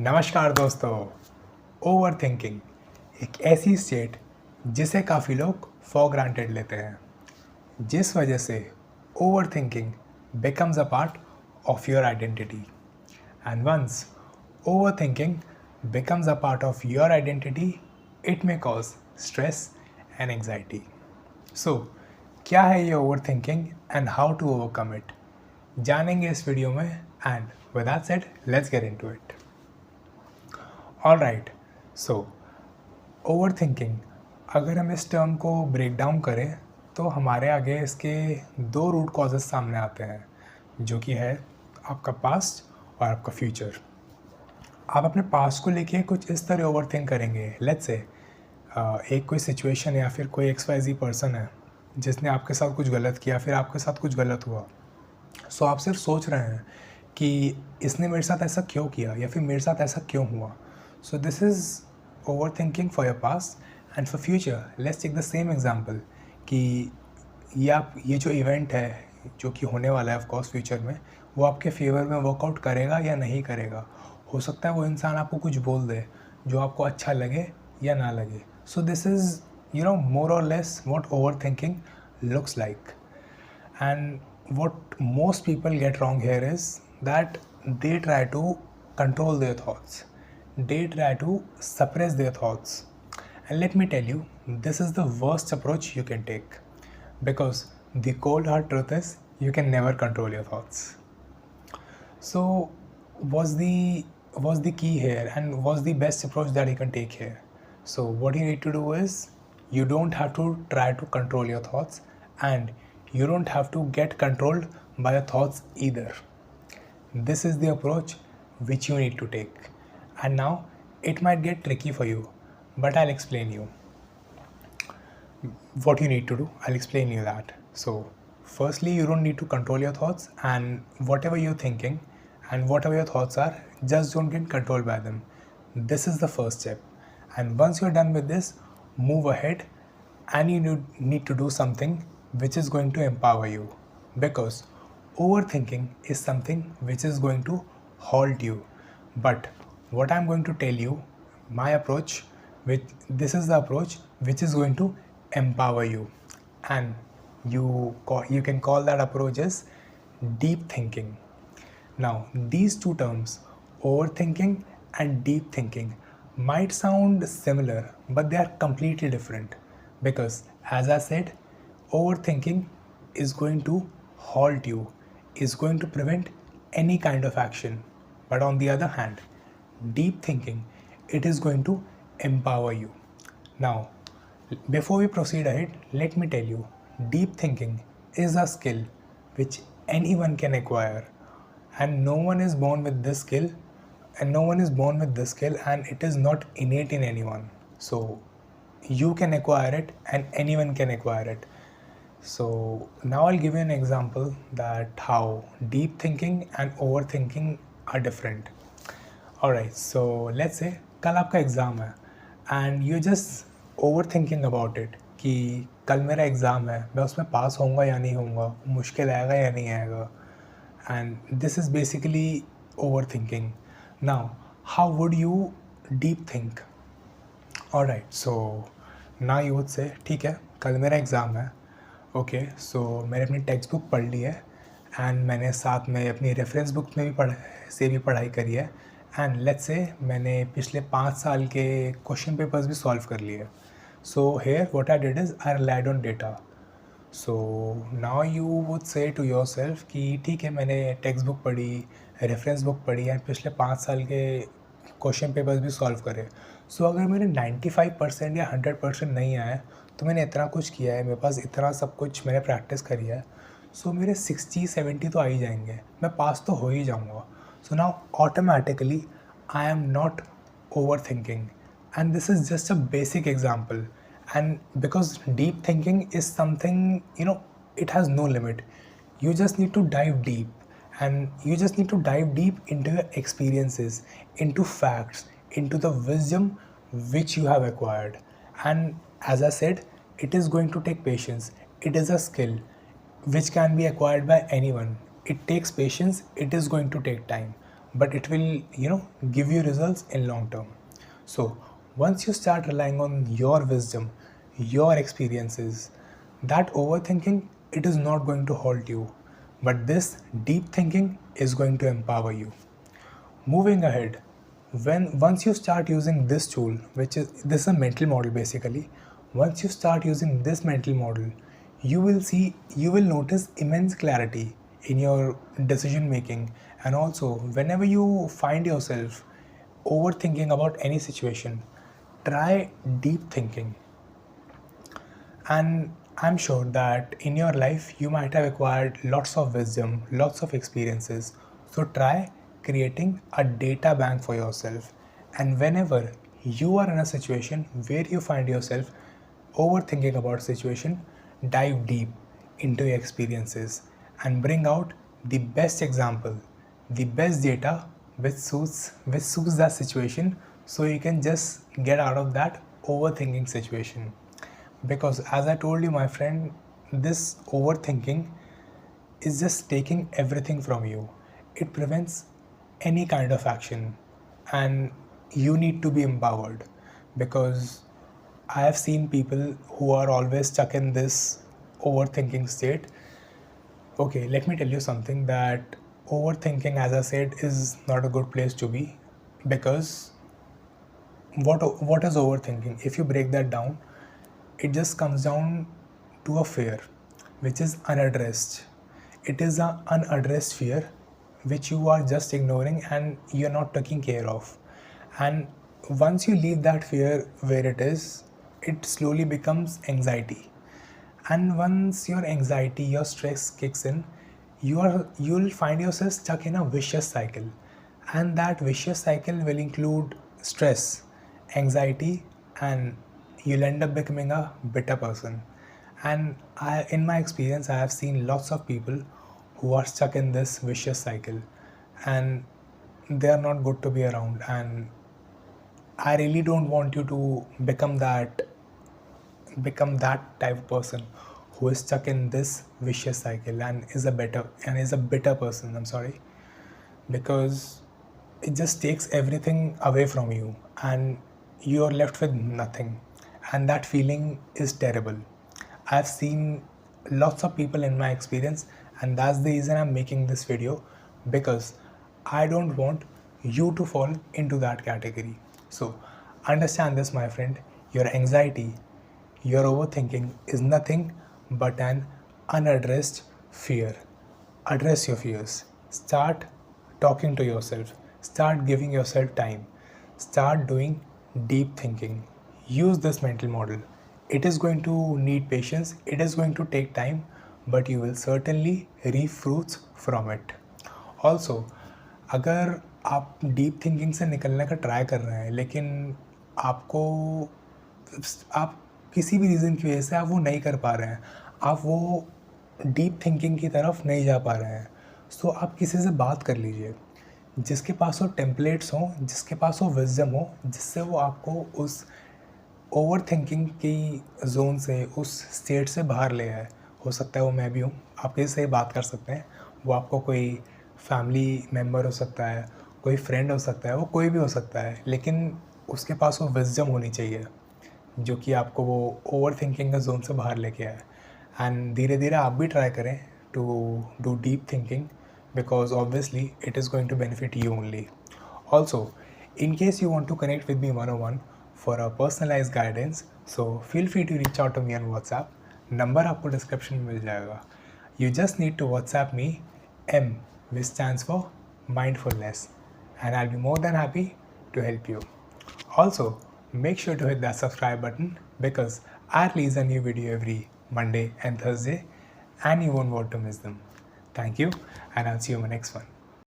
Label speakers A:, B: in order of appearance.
A: नमस्कार दोस्तों। Over thinking एक ऐसी स्टेट जिसे काफ़ी लोग फॉर ग्रांटेड लेते हैं, जिस वजह से overthinking becomes a part of your identity. And once overthinking becomes a part of your identity, it may cause stress and anxiety. So, क्या है ये overthinking and how to overcome it, जानेंगे इस video में। And with that said, let's get into it. All right, so overthinking, अगर हम इस term को ब्रेक डाउन करें तो हमारे आगे इसके दो रूट कॉजेस सामने आते हैं, जो कि है आपका पास्ट और आपका फ्यूचर। आप अपने पास्ट को लेके कुछ इस तरह ओवर थिंक करेंगे। लेट्स से एक कोई सिचुएशन या फिर कोई XYZ पर्सन है जिसने आपके साथ कुछ गलत किया, फिर आपके साथ कुछ गलत हुआ। सो आप सिर्फ सोच रहे हैं कि इसने मेरे साथ ऐसा क्यों किया या फिर मेरे साथ ऐसा क्यों हुआ। So this is overthinking for your past. And for future, let's take the same example कि ये जो इवेंट है जो कि होने वाला है ऑफकोर्स फ्यूचर में, वो आपके फेवर में वर्कआउट करेगा या नहीं करेगा। हो सकता है वो इंसान आपको कुछ बोल दे जो आपको अच्छा लगे या ना लगे। सो दिस इज़ मोर और less what over thinking looks like. And what most people get wrong here is that they try to control their thoughts. They try to suppress their thoughts. And let me tell you, this is the worst approach you can take, because the cold hard truth is you can never control your thoughts. So what's the key here, and what's the best approach that you can take here? So what you need to do is, you don't have to try to control your thoughts, and you don't have to get controlled by your thoughts either. This is the approach which you need to take. And now it might get tricky for you, but I'll explain you what you need to do. I'll explain you that. So firstly, you don't need to control your thoughts, and whatever you're thinking and whatever your thoughts are, just don't get controlled by them. This is the first step. And once you're done with this, move ahead, and you need to do something which is going to empower you, because overthinking is something which is going to halt you. But what I'm going to tell you, my approach, this is the approach which is going to empower you, and you can call that approach as deep thinking. Now, these two terms, overthinking and deep thinking, might sound similar, but they are completely different. Because, as I said, overthinking is going to halt you, is going to prevent any kind of action. But on the other hand, deep thinking, it is going to empower you. Now, before we proceed ahead, let me tell you, deep thinking is a skill which anyone can acquire, and no one is born with this skill, and it is not innate in anyone. So you can acquire it, and anyone can acquire it. So now I'll give you an example that how deep thinking and overthinking are different. Alright, so let's say कल आपका exam है and you're just overthinking about it कि कल मेरा exam है, मैं उसमें पास होऊंगा या नहीं होऊंगा, मुश्किल आएगा या नहीं आएगा. And this is basically overthinking. Now, how would you deep think? Alright, so now you would say, ठीक है, कल मेरा एग्ज़ाम है. ओके, सो मैंने अपनी टेक्स्ट बुक पढ़ ली है, एंड मैंने साथ में अपनी रेफरेंस बुक में भी पढ़ाई करी है, एंड लेट्स से मैंने पिछले 5 साल के क्वेश्चन पेपर्स भी सॉल्व कर लिए. So here what I did is I relied on data. So now you would say to yourself कि ठीक है, मैंने टेक्स्ट बुक पढ़ी, रेफरेंस बुक पढ़ी, एंड पिछले 5 साल के क्वेश्चन पेपर्स भी सॉल्व करे. सो अगर मेरे 95% या 100% नहीं आए, तो मैंने इतना कुछ किया है, मेरे पास इतना सब कुछ मैंने प्रैक्टिस करी है, सो मेरे 60-70 तो आ ही जाएंगे, मैं पास तो हो ही जाऊंगा. So now automatically I am not over thinking, and this is just a basic example. And because deep thinking is something, it has no limit. You just need to dive deep, and you just need to dive deep into your experiences, into facts, into the wisdom which you have acquired. And as I said, it is going to take patience. It is a skill which can be acquired by anyone. It takes patience, it is going to take time. but it will, give you results in long term. So once you start relying on your wisdom, your experiences, that overthinking, it is not going to halt you, but this deep thinking is going to empower you. Moving ahead, when once you start using this tool, which is this is a mental model basically, once you start using this mental model, you will notice immense clarity in your decision making. And also whenever you find yourself overthinking about any situation, try deep thinking. And I'm sure that in your life you might have acquired lots of wisdom, lots of experiences. So try creating a data bank for yourself. And whenever you are in a situation where you find yourself overthinking about a situation, dive deep into your experiences and bring out the best example, the best data which suits that situation, so you can just get out of that overthinking situation. Because as I told you, my friend, this overthinking is just taking everything from you. It prevents any kind of action, and you need to be empowered. Because I have seen people who are always stuck in this overthinking state. Okay, let me tell you something, that overthinking, as I said, is not a good place to be. Because what is overthinking? If you break that down, it just comes down to a fear which is unaddressed. It is an unaddressed fear which you are just ignoring and you're not taking care of. And once you leave that fear where it is, it slowly becomes anxiety. And once your anxiety, your stress kicks in, you'll find yourself stuck in a vicious cycle. And that vicious cycle will include stress, anxiety, and you'll end up becoming a bitter person. And in my experience, I have seen lots of people who are stuck in this vicious cycle, and they are not good to be around. And I really don't want you to become that type of person who is stuck in this vicious cycle and is a bitter person. I'm sorry. Because it just takes everything away from you and you're left with nothing, and that feeling is terrible. I've seen lots of people in my experience, and that's the reason I'm making this video, because I don't want you to fall into that category. So understand this, my friend. Your anxiety, your overthinking is nothing but an unaddressed fear. Address your fears. Start talking to yourself. Start giving yourself time. Start doing deep thinking. Use this mental model. It is going to need patience, it is going to take time, but you will certainly reap fruits from it. Also, अगर आप deep thinking से निकलने का try कर रहे हैं, लेकिन आपको आप किसी भी रीज़न की वजह से आप वो नहीं कर पा रहे हैं, आप वो डीप थिंकिंग की तरफ नहीं जा पा रहे हैं, सो आप किसी से बात कर लीजिए जिसके पास वो टेम्पलेट्स हों, जिसके पास वो विजडम हो, जिससे वो आपको उस ओवर थिंकिंग की जोन से, उस स्टेट से बाहर ले आए. हो सकता है वो मैं भी हूँ, आप किसी से बात कर सकते हैं. वो आपको कोई फैमिली मेम्बर हो सकता है, कोई फ्रेंड हो सकता है, वो कोई भी हो सकता है, लेकिन उसके पास वो विजडम होनी चाहिए जो कि आपको वो ओवर थिंकिंग का जोन से बाहर लेके आए. एंड धीरे धीरे आप भी ट्राई करें to do deep thinking, because obviously it is going to benefit you only. Also, in case you want to connect with me one-on-one for a personalized guidance, so feel free to reach out to me on WhatsApp. Number आपको description में मिल जाएगा. You just need to WhatsApp me M, which stands for mindfulness, and I'll be more than happy to help you. Also, make sure to hit that subscribe button, because I release a new video every Monday and Thursday, and you won't want to miss them. Thank you, and I'll see you in my next one.